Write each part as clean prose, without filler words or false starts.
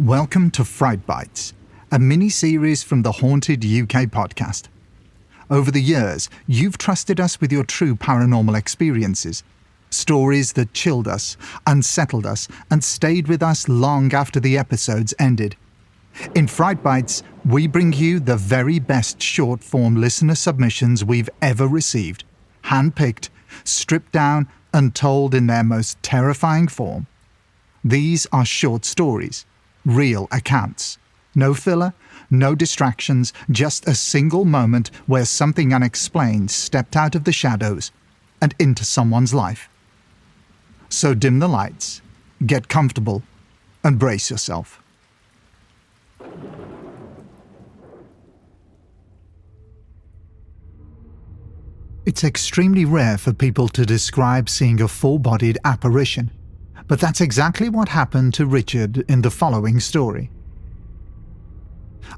Welcome to Fright Bites, a mini-series from the Haunted UK podcast. Over the years, you've trusted us with your true paranormal experiences, stories that chilled us, unsettled us, and stayed with us long after the episodes ended. In Fright Bites, we bring you the very best short-form listener submissions we've ever received, hand-picked, stripped down, and told in their most terrifying form. These are short stories, real accounts. No filler, no distractions, just a single moment where something unexplained stepped out of the shadows and into someone's life. So dim the lights, get comfortable, and brace yourself. It's extremely rare for people to describe seeing a full-bodied apparition, but that's exactly what happened to Richard in the following story.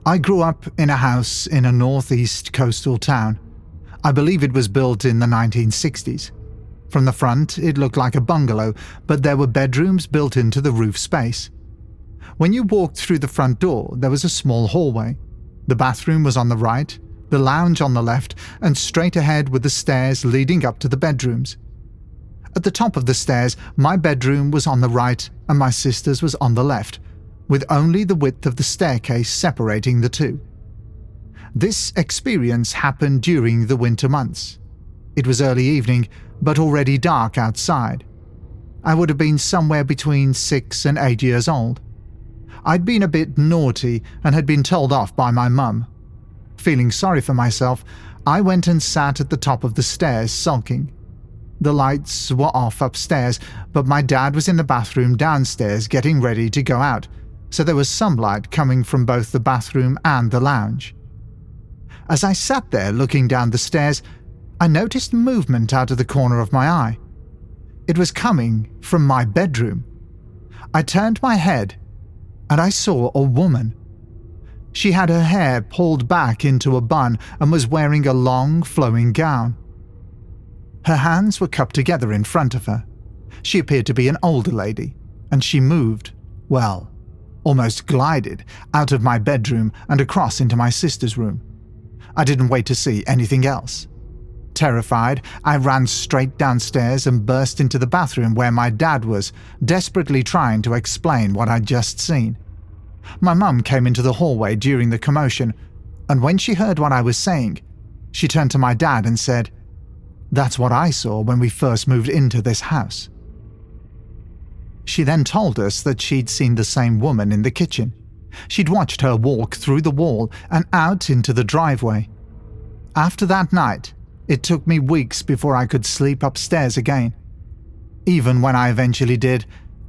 I grew up in a house in a northeast coastal town. I believe it was built in the 1960s. From the front, it looked like a bungalow, but there were bedrooms built into the roof space. When you walked through the front door, there was a small hallway. The bathroom was on the right, the lounge on the left, and straight ahead were the stairs leading up to the bedrooms. At the top of the stairs, my bedroom was on the right and my sister's was on the left, with only the width of the staircase separating the two. This experience happened during the winter months. It was early evening, but already dark outside. I would have been somewhere between 6 and 8 years old. I'd been a bit naughty and had been told off by my mum. Feeling sorry for myself, I went and sat at the top of the stairs sulking. The lights were off upstairs, but my dad was in the bathroom downstairs getting ready to go out, so there was some light coming from both the bathroom and the lounge. As I sat there looking down the stairs, I noticed movement out of the corner of my eye. It was coming from my bedroom. I turned my head, and I saw a woman. She had her hair pulled back into a bun and was wearing a long, flowing gown. Her hands were cupped together in front of her. She appeared to be an older lady, and she moved, well, almost glided, out of my bedroom and across into my sister's room. I didn't wait to see anything else. Terrified, I ran straight downstairs and burst into the bathroom where my dad was, desperately trying to explain what I'd just seen. My mum came into the hallway during the commotion, and when she heard what I was saying, she turned to my dad and said, "That's what I saw when we first moved into this house." She then told us that she'd seen the same woman in the kitchen. She'd watched her walk through the wall and out into the driveway. After that night, it took me weeks before I could sleep upstairs again. Even when I eventually did,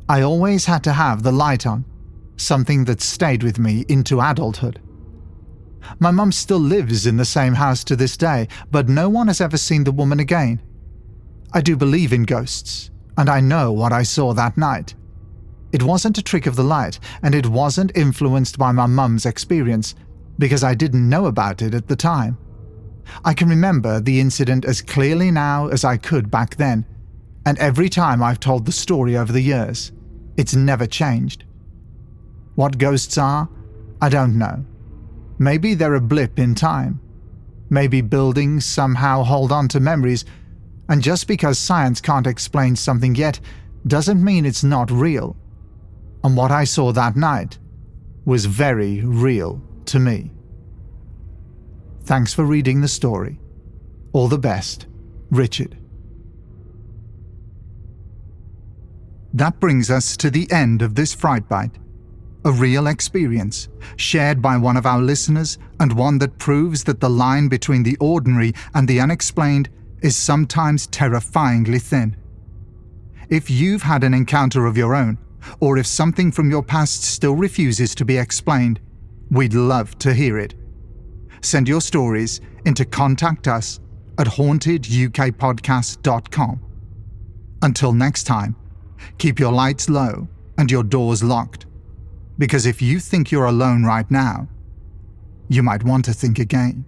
I always had to have the light on, something that stayed with me into adulthood. My mum still lives in the same house to this day, but no one has ever seen the woman again. I do believe in ghosts, and I know what I saw that night. It wasn't a trick of the light, and it wasn't influenced by my mum's experience, because I didn't know about it at the time. I can remember the incident as clearly now as I could back then, and every time I've told the story over the years, it's never changed. What ghosts are, I don't know. Maybe they're a blip in time. Maybe buildings somehow hold on to memories, and just because science can't explain something yet doesn't mean it's not real. And what I saw that night was very real to me. Thanks for reading the story. All the best, Richard. That brings us to the end of this Fright Bite. A real experience, shared by one of our listeners, and one that proves that the line between the ordinary and the unexplained is sometimes terrifyingly thin. If you've had an encounter of your own, or if something from your past still refuses to be explained, we'd love to hear it. Send your stories into contact us at hauntedukpodcast.com. Until next time, keep your lights low and your doors locked. Because if you think you're alone right now, you might want to think again.